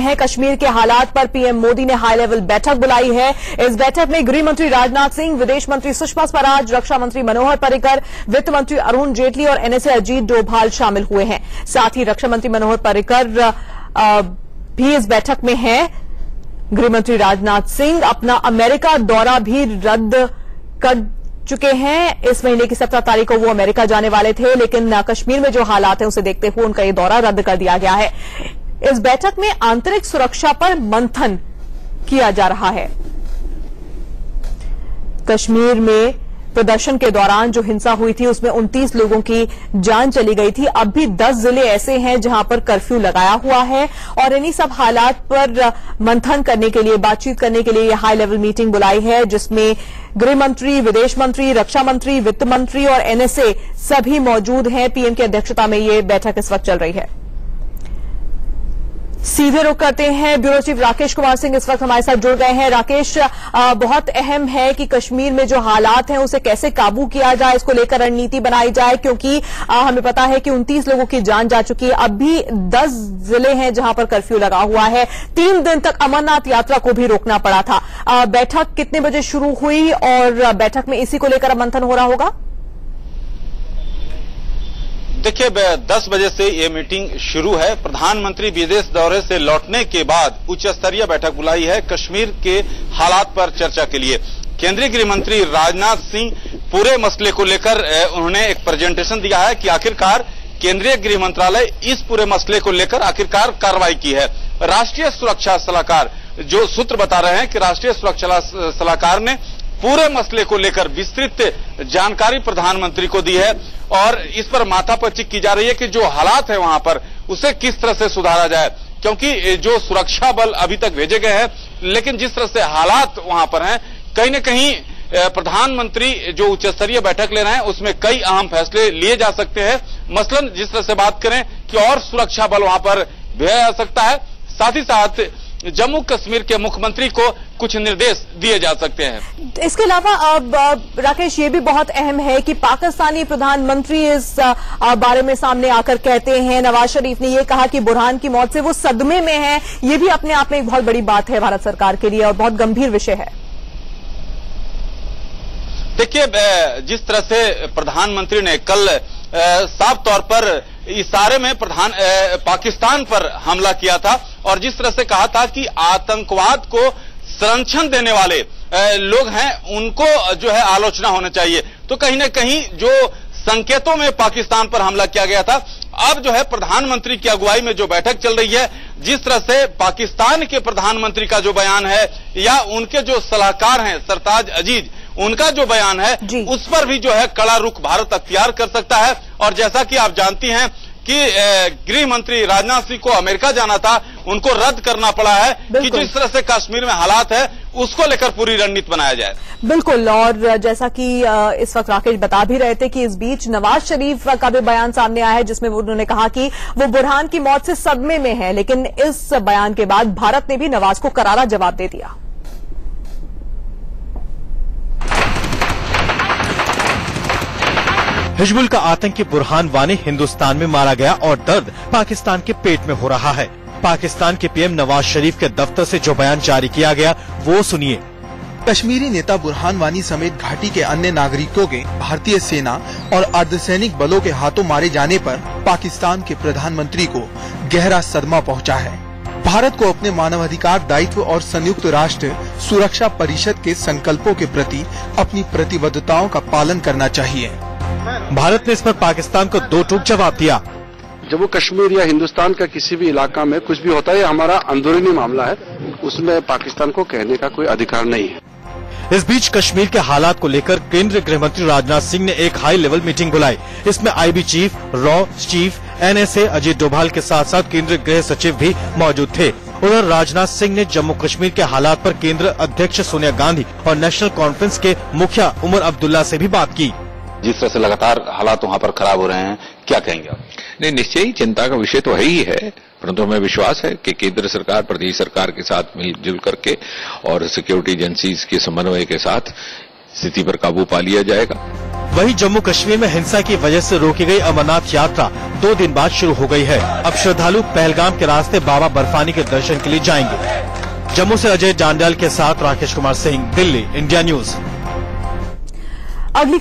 हैं कश्मीर के हालात पर पीएम मोदी ने हाई लेवल बैठक बुलाई है। इस बैठक में गृह मंत्री राजनाथ सिंह, विदेश मंत्री सुषमा स्वराज, रक्षा मंत्री मनोहर पर्रिकर, वित्त मंत्री अरुण जेटली और एनएसए अजीत डोभाल शामिल हुए हैं। साथ ही रक्षा मंत्री मनोहर पर्रिकर भी इस बैठक में हैं। गृहमंत्री राजनाथ सिंह अपना अमेरिका दौरा भी रद्द कर चुके हैं। इस महीने की 17 तारीख को वो अमेरिका जाने वाले थे, लेकिन कश्मीर में जो हालात हैं उसे देखते हुए उनका ये दौरा रद्द कर दिया गया है। इस बैठक में आंतरिक सुरक्षा पर मंथन किया जा रहा है। कश्मीर में प्रदर्शन के दौरान जो हिंसा हुई थी उसमें 29 लोगों की जान चली गई थी। अब भी 10 जिले ऐसे हैं जहां पर कर्फ्यू लगाया हुआ है और इन्हीं सब हालात पर मंथन करने के लिए, बातचीत करने के लिए यह हाई लेवल मीटिंग बुलाई है, जिसमें गृह मंत्री, विदेश मंत्री, रक्षा मंत्री, वित्त मंत्री और एनएसए सभी मौजूद हैं। पीएम की अध्यक्षता में यह बैठक इस वक्त चल रही है। सीधे रुख करते हैं, ब्यूरो चीफ राकेश कुमार सिंह इस वक्त हमारे साथ जुड़ गए हैं। राकेश, बहुत अहम है कि कश्मीर में जो हालात हैं उसे कैसे काबू किया जाए, इसको लेकर रणनीति बनाई जाए, क्योंकि हमें पता है कि 29 लोगों की जान जा चुकी है। अब भी 10 जिले हैं जहां पर कर्फ्यू लगा हुआ है। 3 दिन तक अमरनाथ यात्रा को भी रोकना पड़ा था। बैठक कितने बजे शुरू हुई और बैठक में इसी को लेकर मंथन हो रहा होगा? देखिए, 10 बजे से ये मीटिंग शुरू है। प्रधानमंत्री विदेश दौरे से लौटने के बाद उच्च स्तरीय बैठक बुलाई है कश्मीर के हालात पर चर्चा के लिए। केंद्रीय गृह मंत्री राजनाथ सिंह पूरे मसले को लेकर उन्होंने एक प्रेजेंटेशन दिया है कि आखिरकार केंद्रीय गृह मंत्रालय इस पूरे मसले को लेकर आखिरकार कार्रवाई की है। राष्ट्रीय सुरक्षा सलाहकार जो सूत्र बता रहे हैं कि राष्ट्रीय सुरक्षा सलाहकार ने पूरे मसले को लेकर विस्तृत जानकारी प्रधानमंत्री को दी है और इस पर माथापच्ची की जा रही है कि जो हालात है वहां पर उसे किस तरह से सुधारा जाए, क्योंकि जो सुरक्षा बल अभी तक भेजे गए हैं, लेकिन जिस तरह से हालात वहां पर हैं, कहीं न कहीं प्रधानमंत्री जो उच्च स्तरीय बैठक ले रहे हैं उसमें कई अहम फैसले लिए जा सकते हैं। मसलन जिस तरह से बात करें कि और सुरक्षा बल वहां पर भेजा जा सकता है, साथ ही साथ जम्मू कश्मीर के मुख्यमंत्री को कुछ निर्देश दिए जा सकते हैं। इसके अलावा अब राकेश, ये भी बहुत अहम है कि पाकिस्तानी प्रधानमंत्री इस बारे में सामने आकर कहते हैं, नवाज शरीफ ने ये कहा कि बुरहान की मौत से वो सदमे में है। ये भी अपने आप में एक बहुत बड़ी बात है भारत सरकार के लिए और बहुत गंभीर विषय है। देखिए, जिस तरह से प्रधानमंत्री ने कल साफ तौर पर इशारे में पाकिस्तान पर हमला किया था और जिस तरह से कहा था कि आतंकवाद को संरक्षण देने वाले लोग हैं उनको जो है आलोचना होना चाहिए, तो कहीं न कहीं जो संकेतों में पाकिस्तान पर हमला किया गया था, अब जो है प्रधानमंत्री की अगुवाई में जो बैठक चल रही है, जिस तरह से पाकिस्तान के प्रधानमंत्री का जो बयान है या उनके जो सलाहकार हैं सरताज अजीज, उनका जो बयान है उस पर भी जो है कड़ा रुख भारत अख्तियार कर सकता है। और जैसा कि आप जानती हैं कि गृह मंत्री राजनाथ सिंह को अमेरिका जाना था, उनको रद्द करना पड़ा है कि जिस तरह से कश्मीर में हालात है उसको लेकर पूरी रणनीति बनाया जाए। बिल्कुल, और जैसा कि इस वक्त राकेश बता भी रहे थे कि इस बीच नवाज शरीफ का भी बयान सामने आया है जिसमें उन्होंने कहा कि वो बुरहान की मौत से सदमे में है, लेकिन इस बयान के बाद भारत ने भी नवाज को करारा जवाब दे दिया। हिजबुल का आतंकी बुरहान वानी हिंदुस्तान में मारा गया और दर्द पाकिस्तान के पेट में हो रहा है। पाकिस्तान के पीएम नवाज शरीफ के दफ्तर से जो बयान जारी किया गया वो सुनिए। कश्मीरी नेता बुरहान वानी समेत घाटी के अन्य नागरिकों के भारतीय सेना और अर्धसैनिक बलों के हाथों मारे जाने पर पाकिस्तान के प्रधानमंत्री को गहरा सदमा पहुंचा है। भारत को अपने मानवाधिकार दायित्व और संयुक्त राष्ट्र सुरक्षा परिषद के संकल्पों के प्रति अपनी प्रतिबद्धताओं का पालन करना चाहिए। भारत ने इस पर पाकिस्तान को दो टूक जवाब दिया। जम्मू कश्मीर या हिंदुस्तान का किसी भी इलाका में कुछ भी होता है, हमारा अंदरूनी मामला है, उसमें पाकिस्तान को कहने का कोई अधिकार नहीं है। इस बीच कश्मीर के हालात को लेकर केंद्रीय गृह मंत्री राजनाथ सिंह ने एक हाई लेवल मीटिंग बुलाई। इसमें IB chief, raw chief, NSA Ajit Doval के साथ साथ केंद्रीय गृह सचिव भी मौजूद थे। उधर राजनाथ सिंह ने जम्मू कश्मीर के हालात पर केंद्र अध्यक्ष सोनिया गांधी और नेशनल कॉन्फ्रेंस के मुखिया उमर अब्दुल्ला से भी बात की। जिस तरह से लगातार हालात वहां पर खराब हो रहे हैं, क्या कहेंगे आप? नहीं, निश्चय ही चिंता का विषय तो है ही है, परंतु हमें विश्वास है कि केंद्र सरकार प्रदेश सरकार के साथ मिलजुल करके और सिक्योरिटी एजेंसीज के समन्वय के साथ स्थिति पर काबू पा लिया जाएगा। वहीं जम्मू कश्मीर में हिंसा की वजह से रोकी गई अमरनाथ यात्रा 2 दिन बाद शुरू हो गई है। अब श्रद्धालु पहलगाम के रास्ते बाबा बर्फानी के दर्शन के लिए जाएंगे। जम्मू से अजय डांडियाल के साथ राकेश कुमार सिंह, दिल्ली, इंडिया न्यूज। अगली